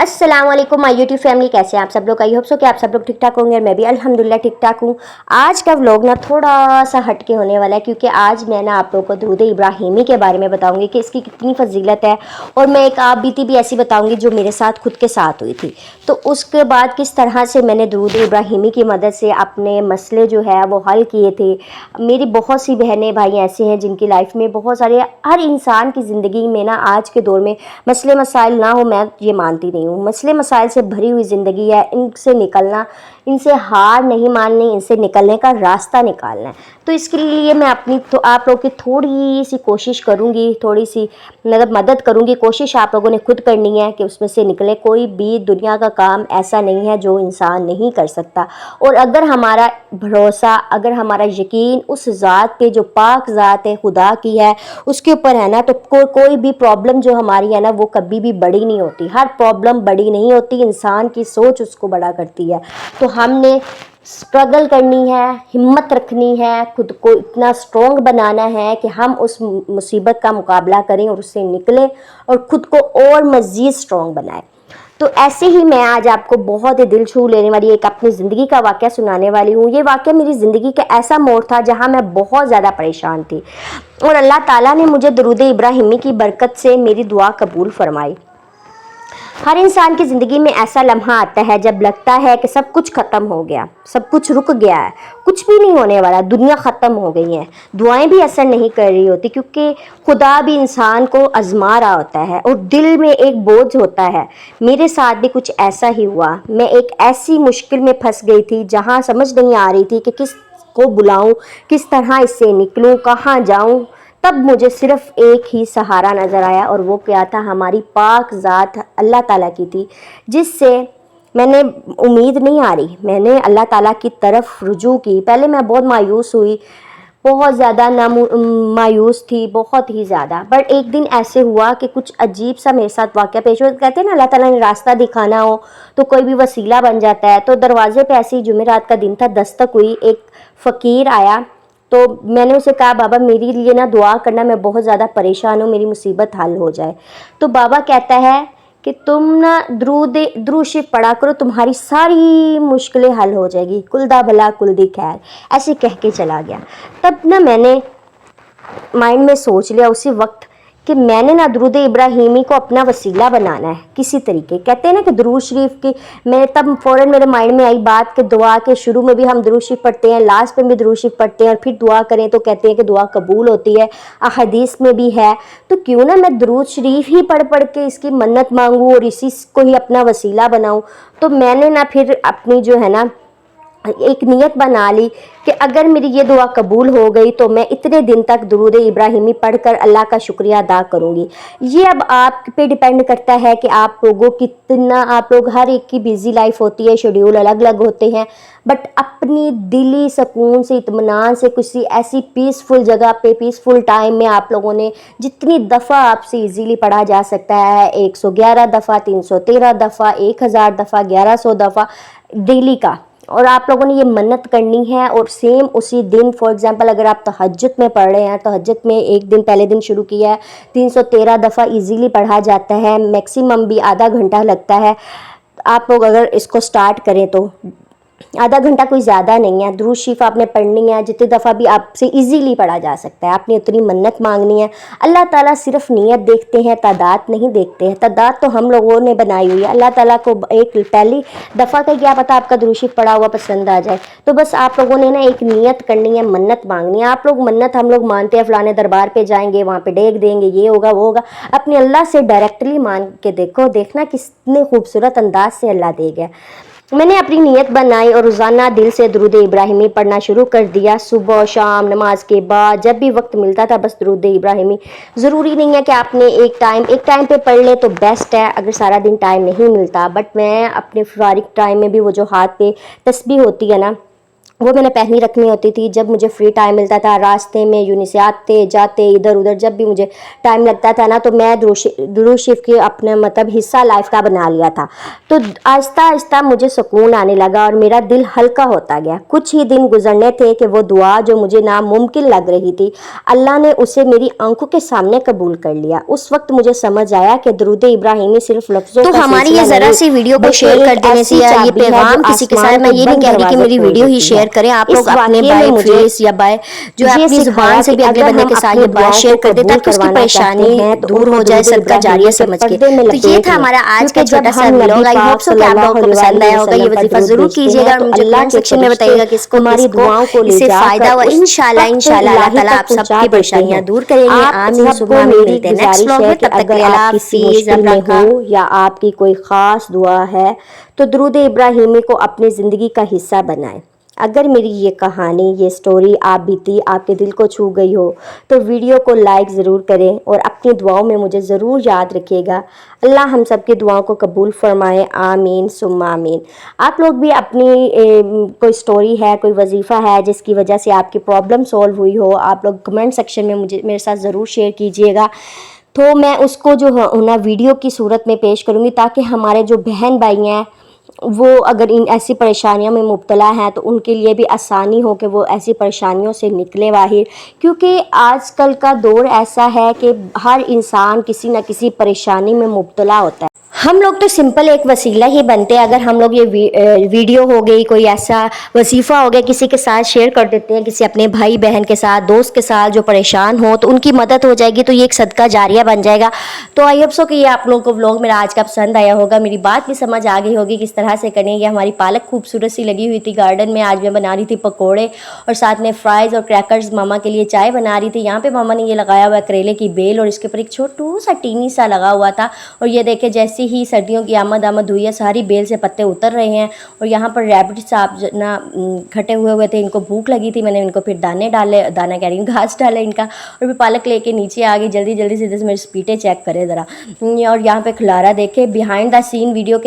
अस्सलाम वालेकुम my YouTube family, कैसे हैं आप सब लोग। आई होप सो कि आप सब लोग ठीक ठाक होंगे और मैं भी अल्हम्दुलिल्लाह ठीक ठाक हूँ। आज का व्लॉग ना थोड़ा सा हटके होने वाला है, क्योंकि आज मैं ना आप लोगों को दुरूद इब्राहिमी के बारे में बताऊंगी कि इसकी कितनी फजीलत है, और मैं एक आप बीती भी ऐसी बताऊंगी जो मेरे साथ खुद के साथ हुई थी। तो उसके बाद किस तरह से मैंने दुरूद इब्राहिमी की मदद से अपने मसले जो है वो हल किए थे। मेरी बहुत सी बहनें भाई ऐसे हैं जिनकी लाइफ में बहुत सारे, हर इंसान की ज़िंदगी में ना आज के दौर में मसले मसाइल ना हो, मैं ये मानती नहीं हूँ। मसले मसाइल से भरी हुई ज़िंदगी है, इनसे निकलना, इनसे हार नहीं माननी, इनसे निकलने का रास्ता निकालना है। तो इसके लिए मैं अपनी तो आप लोगों की थोड़ी सी कोशिश करूँगी, थोड़ी सी मतलब मदद करूँगी। कोशिश आप लोगों ने खुद करनी है कि उसमें से निकले। कोई भी दुनिया का काम ऐसा नहीं है जो इंसान नहीं कर सकता, और अगर हमारा भरोसा, अगर हमारा यकीन उस ज़ात पे जो पाक ज़ात है, खुदा की है, उसके ऊपर है ना, तो कोई भी प्रॉब्लम जो हमारी है ना वो कभी भी बड़ी नहीं होती। हर प्रॉब्लम बड़ी नहीं होती, इंसान की सोच उसको बड़ा करती है। तो हमने स्ट्रगल करनी है, हिम्मत रखनी है, खुद को इतना स्ट्रॉन्ग बनाना है कि हम उस मुसीबत का मुकाबला करें और उससे निकलें और ख़ुद को और मज़ीद स्ट्रॉन्ग बनाएं। तो ऐसे ही मैं आज आपको बहुत ही दिल छू लेने वाली एक अपनी ज़िंदगी का वाक़या सुनाने वाली हूँ। ये वाक़या मेरी ज़िंदगी का ऐसा मोड़ था जहाँ मैं बहुत ज़्यादा परेशान थी, और अल्लाह ताला ने मुझे दुरूद इब्राहिमी की बरकत से मेरी दुआ कबूल फरमाई। हर इंसान की ज़िंदगी में ऐसा लम्हा आता है जब लगता है कि सब कुछ ख़त्म हो गया, सब कुछ रुक गया है, कुछ भी नहीं होने वाला, दुनिया ख़त्म हो गई है, दुआएं भी असर नहीं कर रही होती, क्योंकि खुदा भी इंसान को आजमा रहा होता है और दिल में एक बोझ होता है। मेरे साथ भी कुछ ऐसा ही हुआ। मैं एक ऐसी मुश्किल में फंस गई थी जहाँ समझ नहीं आ रही थी कि किस को बुलाऊं, किस तरह इससे निकलूं, कहाँ जाऊं। तब मुझे सिर्फ एक ही सहारा नज़र आया, और वो क्या था, हमारी पाक ज़ात अल्लाह ताला की थी, जिससे मैंने उम्मीद नहीं आ रही, मैंने अल्लाह ताला की तरफ रुजू की। पहले मैं बहुत मायूस हुई, बहुत ज़्यादा मायूस थी, बहुत ही ज़्यादा। बट एक दिन ऐसे हुआ कि कुछ अजीब सा मेरे साथ वाक़या पेश हुआ। कहते हैं ना, अल्लाह ताला ने रास्ता दिखाना हो तो कोई भी वसीला बन जाता है। तो दरवाजे पे ऐसे ही जुमेरात का दिन था, दस्तक हुई, एक फ़कीर आया। तो मैंने उसे कहा, बाबा मेरे लिए ना दुआ करना, मैं बहुत ज़्यादा परेशान हूँ, मेरी मुसीबत हल हो जाए। तो बाबा कहता है कि तुम ना द्रूद शरीफ पढ़ा करो, तुम्हारी सारी मुश्किलें हल हो जाएगी, कुल दा भला कुल दी खैर, ऐसे कह के चला गया। तब ना मैंने माइंड में सोच लिया उसी वक्त कि मैंने ना दुरूद इब्राहिमी को अपना वसीला बनाना है किसी तरीके। कहते हैं ना कि दुरूद शरीफ की, मैं तब फ़ौरन मेरे माइंड में आई बात कि दुआ के शुरू में भी हम दुरूद शरीफ पढ़ते हैं, लास्ट में भी दुरूद शरीफ पढ़ते हैं, और फिर दुआ करें तो कहते हैं कि दुआ कबूल होती है, अहदीस में भी है। तो क्यों ना मैं दुरूद शरीफ ही पढ़ पढ़ के इसकी मन्नत मांगूँ और इसी को ही अपना वसीला बनाऊँ। तो मैंने ना फिर अपनी जो है ना एक नियत बना ली कि अगर मेरी ये दुआ कबूल हो गई तो मैं इतने दिन तक दुरूद इब्राहिमी पढ़कर अल्लाह का शुक्रिया अदा करूँगी। ये अब आप पे डिपेंड करता है कि आप लोगों कितना, आप लोग हर एक की बिज़ी लाइफ होती है, शेड्यूल अलग अलग होते हैं, बट अपनी दिली सुकून से, इत्मीनान से, किसी ऐसी पीसफुल जगह पे, पीसफुल टाइम में आप लोगों ने जितनी दफ़ा आपसे इजीली पढ़ा जा सकता है, 111 दफ़ा, 313 दफ़ा, 1000 दफ़ा, 1100 दफ़ा डेली का, और आप लोगों ने ये मन्नत करनी है। और सेम उसी दिन, फॉर एग्जांपल अगर आप तहज्जुद में पढ़ रहे हैं, तहज्जुद में एक दिन पहले दिन शुरू किया है, 313 दफ़ा इजीली पढ़ा जाता है, मैक्सिमम भी आधा घंटा लगता है। आप लोग अगर इसको स्टार्ट करें तो आधा घंटा कोई ज़्यादा नहीं है। दुरूद शरीफ आपने पढ़नी है जितनी दफ़ा भी आपसे इजीली पढ़ा जा सकता है, आपने उतनी मन्नत मांगनी है। अल्लाह ताला सिर्फ नीयत देखते हैं, तादाद नहीं देखते हैं। तादाद तो हम लोगों ने बनाई हुई है, अल्लाह ताला को एक पहली दफ़ा का क्या पता आपका दुरूद शरीफ पढ़ा हुआ पसंद आ जाए। तो बस आप लोगों ने ना एक नीयत करनी है, मन्नत मांगनी है। आप लोग मन्नत, हम लोग मानते हैं फ़लाने दरबार पे जाएंगे, वहाँ पे डेग देंगे, ये होगा वो होगा। अपने अल्लाह से डायरेक्टली मांग के देखो, देखना कितने खूबसूरत अंदाज से अल्लाह देगा। मैंने अपनी नीयत बनाई और रोज़ाना दिल से दुरूद इब्राहिमी पढ़ना शुरू कर दिया। सुबह शाम नमाज के बाद जब भी वक्त मिलता था बस दुरूद इब्राहिमी। ज़रूरी नहीं है कि आपने एक टाइम पे पढ़ ले तो बेस्ट है, अगर सारा दिन टाइम नहीं मिलता। बट मैं अपने फारिग टाइम में भी वो जो हाथ पे तस्बीह होती है ना, وہ میں نے پہنی رکھنی ہوتی تھی جب مجھے فری ٹائم ملتا تھا، راستے میں یونی سے آتے جاتے ادھر ادھر جب بھی مجھے ٹائم لگتا تھا نا، تو میں درود شریف کی اپنے مطلب حصہ لائف کا بنا لیا تھا۔ تو آہستہ آہستہ مجھے سکون آنے لگا اور میرا دل ہلکا ہوتا گیا۔ کچھ ہی دن گزرنے تھے کہ وہ دعا جو مجھے ناممکن لگ رہی تھی، اللہ نے اسے میری آنکھوں کے سامنے قبول کر لیا۔ اس وقت مجھے سمجھ آیا کہ درود ابراہیمی صرف لفظوں کا تو ہماری یہ ذرا سی ویڈیو کو شیئر کر دینے سے یا یہ پیغام کسی کے ساتھ، میں یہ نہیں کہہ رہی کہ میری ویڈیو ہی شیئر کریں، آپ لوگ اپنے بائی فیس یا بائی جو ہے اپنی زبان سے بھی اگلے بندے کے ساتھ یہ بات شیئر کر دیں تاکہ اس کی پریشانی دور ہو جائے صدقہ جاریہ سمجھ کے۔ تو یہ تھا ہمارا آج کا چھوٹا سا ولاگ، آئی ہوپ سو کہ آپ لوگوں کو پسند آیا ہوگا۔ یہ وظیفہ ضرور کیجیے گا اور مجھے کمنٹ سیکشن میں بتائیے گا کہ اس کو اس سے فائدہ ہوا۔ انشاءاللہ اللہ تعالیٰ آپ سب کی پریشانیاں دور کریں گے، آمین ثم آمین۔ ملتے ہیں نیکسٹ ولاگ میں، تب تک کے لیے اللہ حافظ۔ ہو یا آپ کی کوئی خاص دعا ہے تو درود ابراہیمی کو اپنی زندگی کا حصہ بنائیں۔ اگر میری یہ کہانی، یہ سٹوری آپ بیتی آپ کے دل کو چھو گئی ہو تو ویڈیو کو لائک ضرور کریں اور اپنی دعاؤں میں مجھے ضرور یاد رکھیے گا۔ اللہ ہم سب کی دعاؤں کو قبول فرمائے، آمین ثم آمین۔ آپ لوگ بھی اپنی کوئی سٹوری ہے، کوئی وظیفہ ہے جس کی وجہ سے آپ کی پرابلم سولو ہوئی ہو، آپ لوگ کمنٹ سیکشن میں میرے ساتھ ضرور شیئر کیجیے گا، تو میں اس کو جو ہے نا ویڈیو کی صورت میں پیش کروں گی تاکہ ہمارے جو بہن بھائی ہیں وہ اگر ان ایسی پریشانیوں میں مبتلا ہیں تو ان کے لیے بھی آسانی ہو کہ وہ ایسی پریشانیوں سے نکلے باہر، کیونکہ آج کل کا دور ایسا ہے کہ ہر انسان کسی نہ کسی پریشانی میں مبتلا ہوتا ہے۔ ہم لوگ تو سمپل ایک وسیلہ ہی بنتے ہیں، اگر ہم لوگ یہ ویڈیو ہو گئی، کوئی ایسا وظیفہ ہو گیا کسی کے ساتھ شیئر کر دیتے ہیں، کسی اپنے بھائی بہن کے ساتھ، دوست کے ساتھ جو پریشان ہو تو ان کی مدد ہو جائے گی، تو یہ ایک صدقہ جاریہ بن جائے گا۔ تو آئی ہوپ سو کہ یہ آپ لوگوں کو ولاگ میرا آج کا پسند آیا ہوگا، میری بات بھی سمجھ آ گئی ہوگی کس طرح سے کریں۔ یہ ہماری پالک خوبصورت سی لگی ہوئی تھی گارڈن میں، آج میں بنا رہی تھی پکوڑے اور ساتھ میں فرائز اور کریکرز، ماما کے لیے چائے بنا رہی تھی۔ یہاں پہ ماما نے یہ لگایا ہوا ہے کریلے کی بیل اور اس کے اوپر ایک چھوٹو سا ٹینی سا لگا ہوا تھا، اور یہ دیکھیں جیسے ہی سردیوں کی آمد ہوئی ہے ساری بیل سے پتے اتر رہے ہیں۔ اور یہاں پر ریبٹ صاحب نا کھٹے ہوئے تھے، ان کو بھوک لگی تھی، میں نے ان کو پھر دانے ڈالے، دانا کہہ رہی ہوں گھاس ڈالے ان کا، اور پھر پالک لے کے نیچے آ گئی جلدی جلدی سے۔ میری سپیٹیں چیک کرے ذرا، اور یہاں پہ کھلارا دیکھے بیہائنڈ دا سین ویڈیو کے